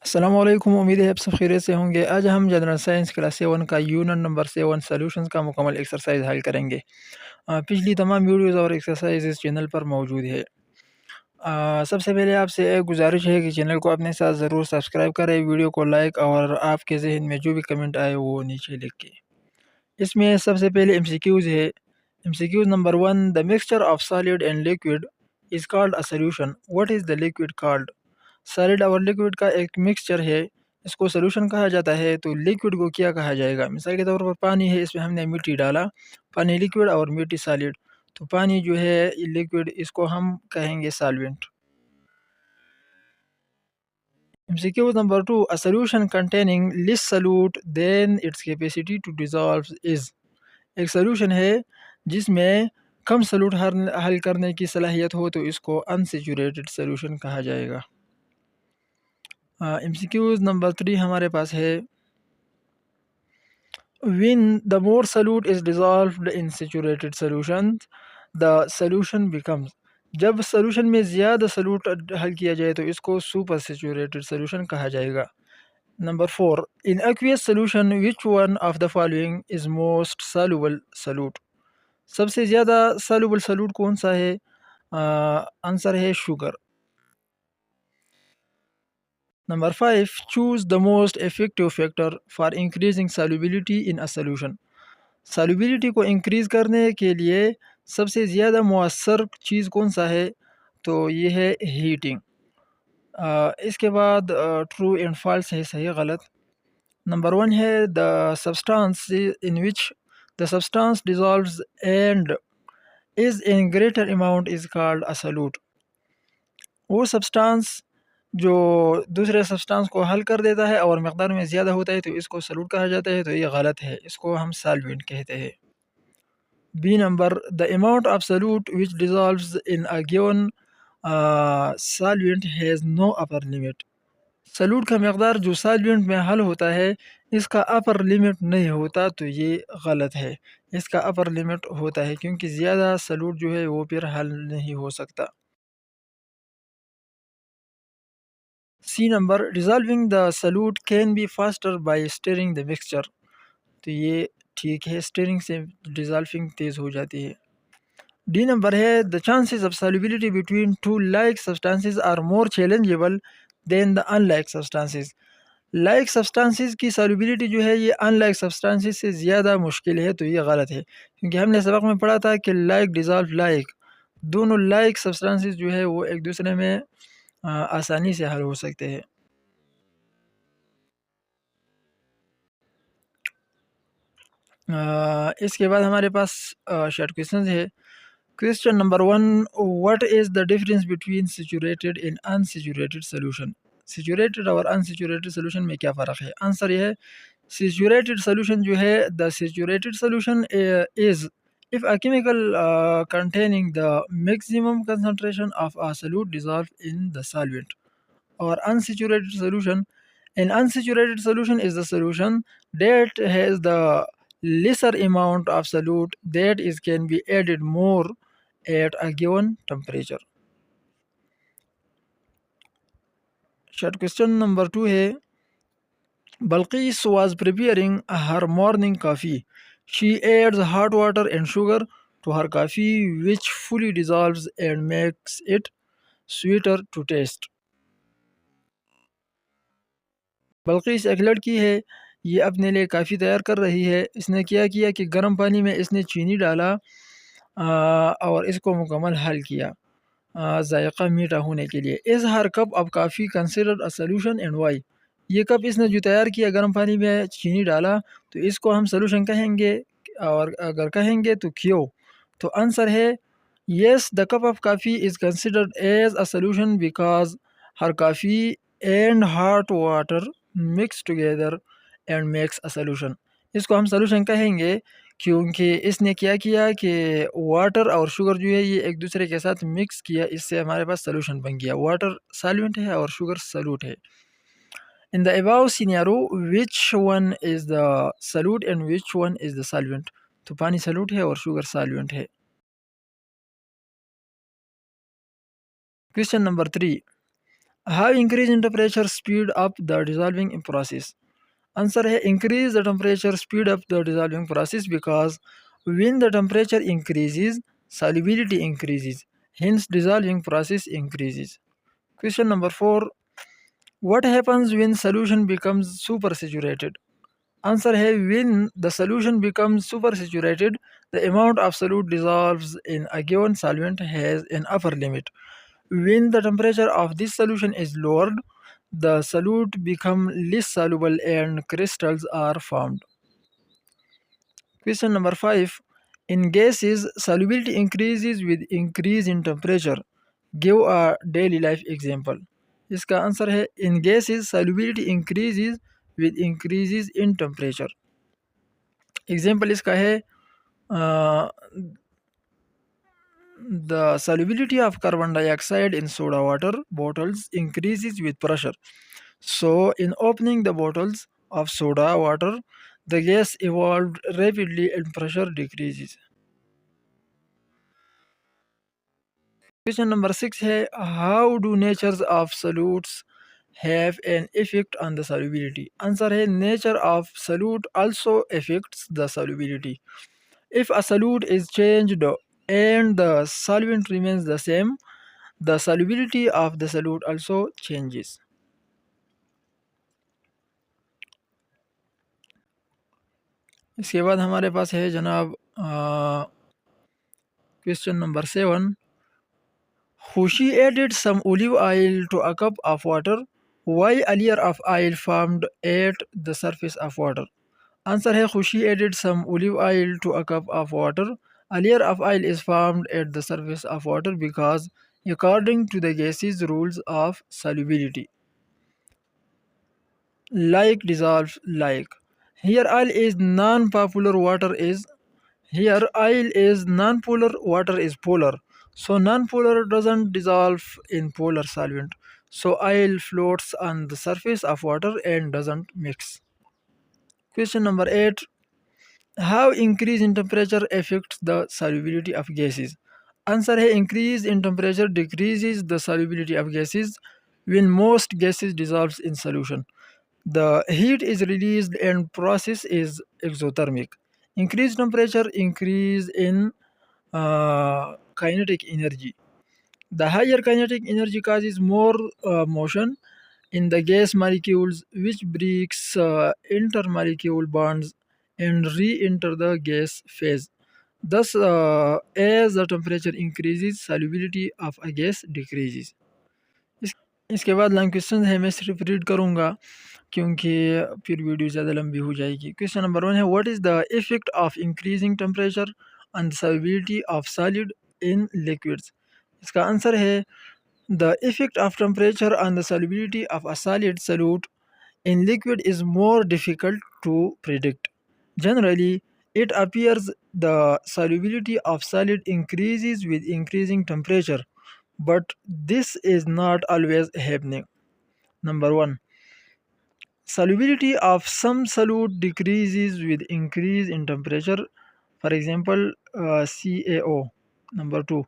السلام علیکم، امید ہے آپ سب خیریت سے ہوں گے۔ آج ہم جنرل سائنس کلاس 7 کا یونٹ نمبر 7 سولوشنز کا مکمل ایکسرسائز حل کریں گے۔ پچھلی تمام ویڈیوز اور ایکسرسائز اس چینل پر موجود ہے۔ سب سے پہلے آپ سے ایک گزارش ہے کہ چینل کو اپنے ساتھ ضرور سبسکرائب کریں، ویڈیو کو لائک اور آپ کے ذہن میں جو بھی کمنٹ آئے وہ نیچے لکھ کے۔ اس میں سب سے پہلے ایم سی کیوز ہے۔ M C Qs number 1، the mixture of solid and liquid is called a solution, what is the liquid called? Solid اور لیکوڈ کا ایک مکسچر ہے، اس کو سولوشن کہا جاتا ہے، تو لیکوڈ کو کیا کہا جائے گا؟ مثال کے طور پر پانی ہے، اس میں ہم نے مٹی ڈالا، پانی لیکوڈ اور مٹی سالڈ، تو پانی جو ہے لیکوڈ، اس کو ہم کہیں گے solvent. MCQ number 2، a solution containing less solute than its capacity to dissolve is۔ ایک سولوشن ہے جس میں کم سلوٹ حل کرنے کی صلاحیت ہو تو اس کو انسیچوریٹڈ سولوشن کہا جائے گا۔ MCQ نمبر 3 ہمارے پاس ہے، when the more solute is dissolved in saturated solutions the solution becomes۔ جب سولوشن میں زیادہ سلوٹ حل کیا جائے تو اس کو سپر سیچوریٹڈ سولوشن کہا جائے گا۔ Number 4، in aqueous solution which one of the following is most soluble solute؟ سب سے زیادہ soluble solute کون سا ہے؟ آنسر ہے sugar. Number 5، choose the most effective factor for increasing solubility in a solution۔ سالوبیلٹی کو انکریز کرنے کے لیے سب سے زیادہ مؤثر چیز کون سا ہے؟ تو یہ ہے ہیٹنگ۔ اس کے بعد ٹرو اینڈ فالس ہے، صحیح غلط۔ نمبر 1 ہے، the substance in which the substance dissolves and is in greater amount is called a solute۔ وہ سبسٹانس جو دوسرے سبسٹانس کو حل کر دیتا ہے اور مقدار میں زیادہ ہوتا ہے تو اس کو سلوٹ کہا جاتا ہے، تو یہ غلط ہے، اس کو ہم سالوینٹ کہتے ہیں۔ B number, the amount of solute which dissolves in a given solvent has no upper limit۔ Solute کا مقدار جو سالوینٹ میں حل ہوتا ہے اس کا اپر لیمٹ نہیں ہوتا، تو یہ غلط ہے، اس کا اپر لیمٹ ہوتا ہے کیونکہ زیادہ سلوٹ جو ہے وہ پھر حل نہیں ہو سکتا۔ سی number, dissolving the solute can be faster by stirring the mixture۔ تو یہ ٹھیک ہے، stirring سے dissolving تیز ہو جاتی ہے۔ ڈی نمبر ہے، the chances of solubility between two like substances are more challengeable than the unlike substances۔ Like substances کی سالوبلٹی جو ہے یہ ان لائک سبسٹانسز سے زیادہ مشکل ہے، تو یہ غلط ہے کیونکہ ہم نے سبق میں پڑھا تھا کہ لائک ڈیزالو لائک، دونوں لائک سبسٹانسز جو ہے وہ ایک دوسرے میں آسانی سے حل ہو سکتے ہیں۔ اس کے بعد ہمارے پاس شارٹ کویشچنز ہے۔ Question number 1، what is the difference between saturated and unsaturated solution? Saturated اور انسیچوریٹڈ سولوشن میں کیا فرق ہے؟ آنسر یہ ہے، سیچوریٹڈ سولوشن جو ہے، the saturated solution is if a chemical containing the maximum concentration of a solute dissolved in the solvent۔ اور unsaturated solution، an unsaturated solution is the solution that has the lesser amount of solute that is can be added more at a given temperature۔ Short question number 2 ہے، Balqis was preparing her morning coffee. She adds hot water and sugar to her coffee which fully dissolves and makes it sweeter to taste۔ Bilqis ایک لڑکی ہے، یہ اپنے لیے کافی تیار کر رہی ہے۔ اس نے کیا کہ گرم پانی میں اس نے چینی ڈالا اور اس کو مکمل حل کیا ذائقہ میٹھا ہونے کے لیے۔ Is her cup of coffee considered a solution and why? یہ کپ اس نے جو تیار کیا، گرم پانی میں چینی ڈالا، تو اس کو ہم سولوشن کہیں گے، اور اگر کہیں گے تو کیوں؟ تو آنسر ہے yes, the cup of coffee is considered as a solution because her coffee and hot water mix together and makes a solution. اس کو ہم سولوشن کہیں گے کیونکہ اس نے کیا کہ واٹر اور شوگر جو ہے یہ ایک دوسرے کے ساتھ مکس کیا، اس سے ہمارے پاس سولوشن بن گیا۔ واٹر سالوینٹ ہے اور شوگر سولوٹ ہے۔ In the above scenario, which one is the solute and which one is the solvent؟ تو پانی سولوٹ ہے اور شوگر سالوینٹ ہے۔ Question number 3، How increase in temperature speed up the dissolving process? Answer है increase the temperature speed up the dissolving process because when the temperature increases, solubility increases. Hence dissolving process increases. Question number 4. What happens when solution becomes supersaturated? Answer है when the solution becomes supersaturated, the amount of solute dissolves in a given solvent has an upper limit. When the temperature of this solution is lowered, the solute becomes less soluble and crystals are formed. Question number 5. In gases, solubility increases with increase in temperature. Give a daily life example. इसका answer है in gases solubility increases with increases in temperature. Example इसका है the solubility of carbon dioxide in soda water bottles increases with pressure. So in opening the bottles of soda water, the gas evolved rapidly and pressure decreases. Question number 6 है how do natures of solutes have an effect on the solubility? Answer है nature of solute also affects the solubility. If a solute is changed and the solvent remains the same, the solubility of the solute also changes. इसके बाद हमारे पास है जनाब question number 7. Hushi added some olive oil to a cup of water. Why a layer of oil formed at the surface of water? Answer है Hushi added some olive oil to a cup of water. A layer of oil is formed at the surface of water because according to the gases rules of solubility, like dissolves like. Here oil is non-popular, water is here oil is non-polar, water is polar. So non-polar doesn't dissolve in polar solvent. So oil floats on the surface of water and doesn't mix. Question number 8. How increase in temperature affects the solubility of gases? Answer है increase in temperature decreases the solubility of gases when most gases dissolves in solution. The heat is released and process is exothermic. Increased temperature increase in kinetic energy. The higher kinetic energy causes more motion in the gas molecules, which breaks intermolecule bonds and re-enter the gas phase. Thus, as the temperature increases, solubility of a gas decreases. इसके बाद long question है, मैं सिर्फ read करूँगा क्योंकि फिर video ज़्यादा लंबी हो जाएगी. क्वेश्चन नंबर 1 है what is the effect of increasing temperature on the solubility of solid in liquids? इसका आंसर है the effect of temperature on the solubility of a solid solute in liquid is more difficult to predict. Generally, it appears the solubility of solid increases with increasing temperature, but this is not always happening. Number 1. Solubility of some solute decreases with increase in temperature, for example, CaO. Number 2.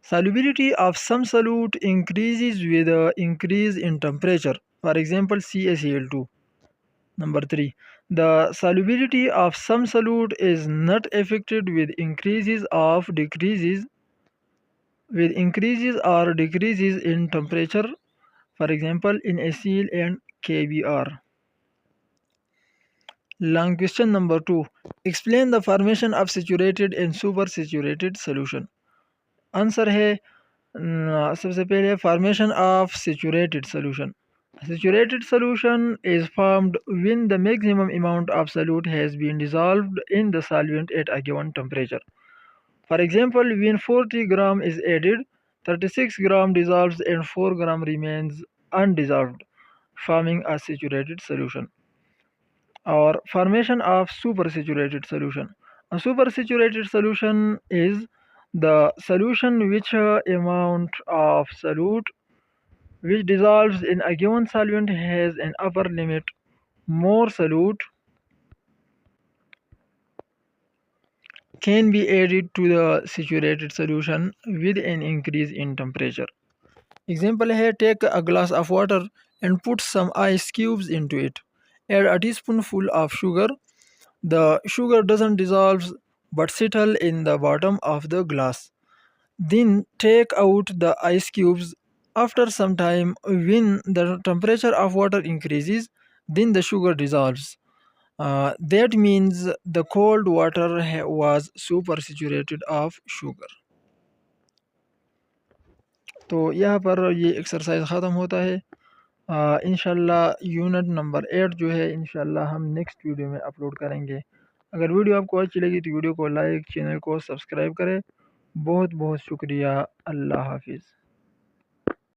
Solubility of some solute increases with increase in temperature, for example, CaCl2. Number 3. The solubility of some solute is not affected with increases or decreases in temperature, for example, in NaCl and KBr. Long question number 2. Explain the formation of saturated and supersaturated solution. Answer है सबसे पहले formation of saturated solution. Saturated solution is formed when the maximum amount of solute has been dissolved in the solvent at a given temperature. For example, when 40 gram is added, 36 gram dissolves and 4 gram remains undissolved, forming a saturated solution. Or formation of supersaturated solution. A supersaturated solution is the solution which amount of solute which dissolves in a given solvent has an upper limit. More solute can be added to the saturated solution with an increase in temperature. Example है, take a glass of water and put some ice cubes into it, add a teaspoonful of sugar, the sugar doesn't dissolve but settle in the bottom of the glass. Then take out the ice cubes. After some time, when the temperature of water increases, then the sugar dissolves. That means the cold water was supersaturated of sugar. तो यहाँ पर ये exercise ख़त्म होता है। इंशाल्लाह unit number 8 जो है इंशाल्लाह हम नेक्स्ट वीडियो में अपलोड करेंगे। अगर वीडियो आपको अच्छी लगी तो वीडियो को लाइक, चैनल को सब्सक्राइब करें। बहुत बहुत शुक्रिया। अल्लाह हाफिज़।